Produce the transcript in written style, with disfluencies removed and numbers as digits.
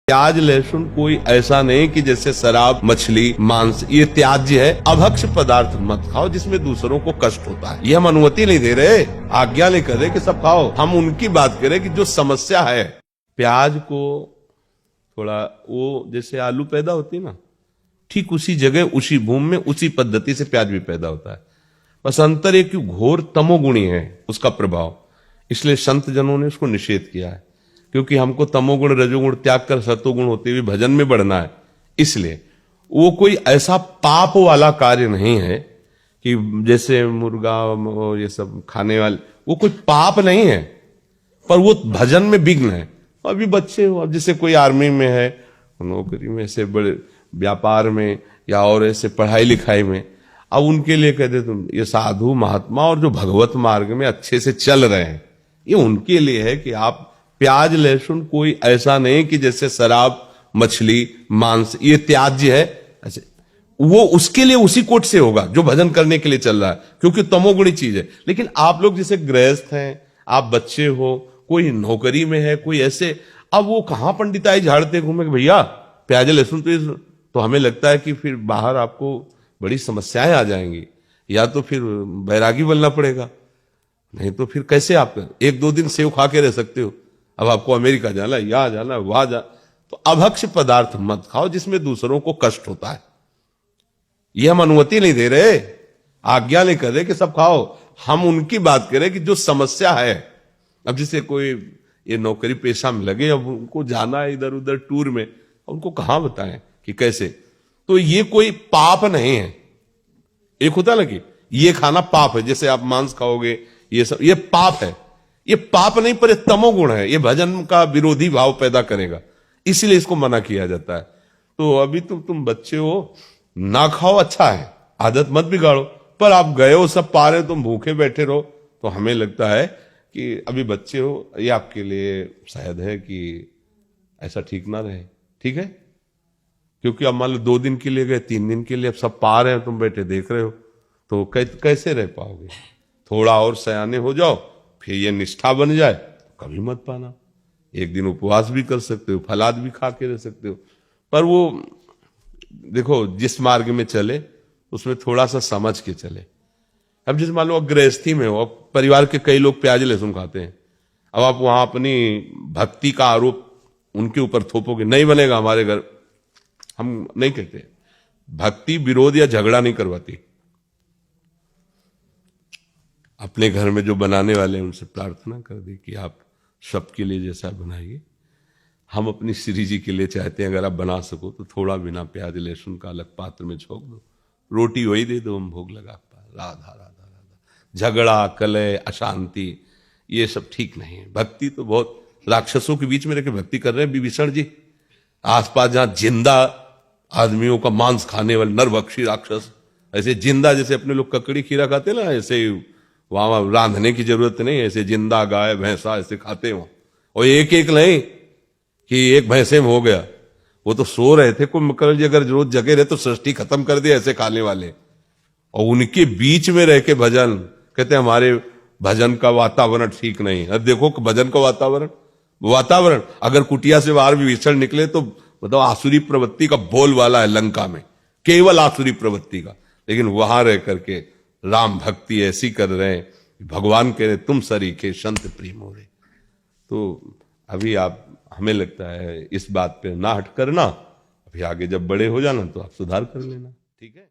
प्याज लहसुन कोई ऐसा नहीं कि जैसे शराब मछली मांस ये त्याज्य है। अभक्ष पदार्थ मत खाओ जिसमें दूसरों को कष्ट होता है। ये हम अनुमति नहीं दे रहे, आज्ञा नहीं कर रहे कि सब खाओ। हम उनकी बात करें कि जो समस्या है। प्याज को थोड़ा वो जैसे आलू पैदा होती ना, ठीक उसी जगह उसी भूमि में उसी पद्धति से प्याज भी पैदा होता है। बस अंतर एक घोर तमोगुणी है उसका प्रभाव, इसलिए संत जनों ने उसको निषेध किया है। क्योंकि हमको तमोगुण रजोगुण त्याग कर सतोगुण होते हुए भजन में बढ़ना है, इसलिए वो कोई ऐसा पाप वाला कार्य नहीं है कि जैसे मुर्गा ये सब खाने वाले, वो कोई पाप नहीं है, पर वो भजन में विघ्न है। अभी बच्चे हो, अब जैसे कोई आर्मी में है, नौकरी में, ऐसे बड़े व्यापार में या और ऐसे पढ़ाई लिखाई में, अब उनके लिए कहते तुम ये साधु महात्मा और जो भगवत मार्ग में अच्छे से चल रहे हैं, ये उनके लिए है कि आप प्याज लहसुन कोई ऐसा नहीं कि जैसे शराब मछली मांस ये त्याज्य है, ऐसे वो उसके लिए उसी कोट से होगा जो भजन करने के लिए चल रहा है, क्योंकि तमोगुणी चीज है। लेकिन आप लोग जैसे गृहस्थ हैं, आप बच्चे हो, कोई नौकरी में है, कोई ऐसे, अब वो कहां पंडिताई झाड़ते घूमे कि भैया प्याज लहसुन तो हमें लगता है कि फिर बाहर आपको बड़ी समस्याएं आ जाएंगी, या तो फिर बैरागी बनना पड़ेगा, नहीं तो फिर कैसे आप एक दो दिन सेव खा के रह सकते हो। अब आपको अमेरिका जाना, यहां जाना, वहां जाना, तो अभक्ष पदार्थ मत खाओ जिसमें दूसरों को कष्ट होता है। ये हम अनुमति नहीं दे रहे, आज्ञा नहीं कर रहे कि सब खाओ। हम उनकी बात करें कि जो समस्या है। अब जैसे कोई ये नौकरी पेशा में लगे, अब उनको जाना है इधर उधर टूर में, उनको कहां बताएं कि कैसे, तो ये कोई पाप नहीं है। एक होता ना कि ये खाना पाप है, जैसे आप मांस खाओगे ये सब, ये पाप है। ये पाप नहीं, पर तमोगुण है, ये भजन का विरोधी भाव पैदा करेगा, इसलिए इसको मना किया जाता है। तो अभी तुम बच्चे हो, ना खाओ, अच्छा है, आदत मत बिगाड़ो, पर आप गए हो सब पा रहे, तुम भूखे बैठे रहो, तो हमें लगता है कि अभी बच्चे हो, ये आपके लिए शायद है कि ऐसा ठीक ना रहे। ठीक है, क्योंकि अब मान लो 2 दिन के लिए गए, 3 दिन के लिए, अब सब पा रहे हैं, तुम बैठे देख रहे हो, तो कैसे रह पाओगे। थोड़ा और सयाने हो जाओ, फिर ये निष्ठा बन जाए, तो कभी मत पाना। एक दिन उपवास भी कर सकते हो, फलाद भी खा के रह सकते हो, पर वो देखो जिस मार्ग में चले उसमें थोड़ा सा समझ के चले। अब जिस मान लो गृहस्थी में हो, अब परिवार के कई लोग प्याज लहसुन खाते हैं, अब आप वहां अपनी भक्ति का आरोप उनके ऊपर थोपोगे, नहीं बनेगा हमारे घर। हम नहीं कहते, भक्ति विरोध या झगड़ा नहीं करवाती। अपने घर में जो बनाने वाले हैं उनसे प्रार्थना कर दे कि आप सबके लिए जैसा बनाइए। हम अपनी श्री जी के लिए चाहते हैं, अगर आप बना सको तो थोड़ा बिना प्याज लहसुन का अलग पात्र में झोंक दो, रोटी वही दे दो, हम भोग लगा पा। राधा राधा राधा। झगड़ा कलह अशांति ये सब ठीक नहीं है। भक्ति तो बहुत राक्षसों के बीच में रहकर भक्ति कर रहे हैं विभीषण जी, आसपास जहां जिंदा आदमियों का मांस खाने वाले नरभक्षी राक्षस, ऐसे जिंदा, जैसे अपने लोग ककड़ी खीरा खाते ना, ऐसे वहां रांधने की जरूरत नहीं, ऐसे जिंदा गाय भैंसा ऐसे खाते हो। और एक एक नहीं कि एक भैंसे में हो गया, वो तो सो रहे थे। कुंभकर्ण जी अगर रोज जगे रहे तो सृष्टि खत्म कर दिया ऐसे खाने वाले। और उनके बीच में रह के भजन कहते हैं हमारे भजन का वातावरण ठीक नहीं। अब देखो भजन का वातावरण अगर कुटिया से बाहर विभीषण निकले तो मतलब आसुरी प्रवृत्ति का बोल वाला है लंका में, केवल आसुरी प्रवृत्ति का। लेकिन वहां रह करके राम भक्ति ऐसी कर रहे हैं, भगवान कह रहे तुम सरीखे संत प्रेम हो रहे। तो अभी आप, हमें लगता है इस बात पे ना हट करना, अभी आगे जब बड़े हो जाना तो आप सुधार कर लेना। ठीक है।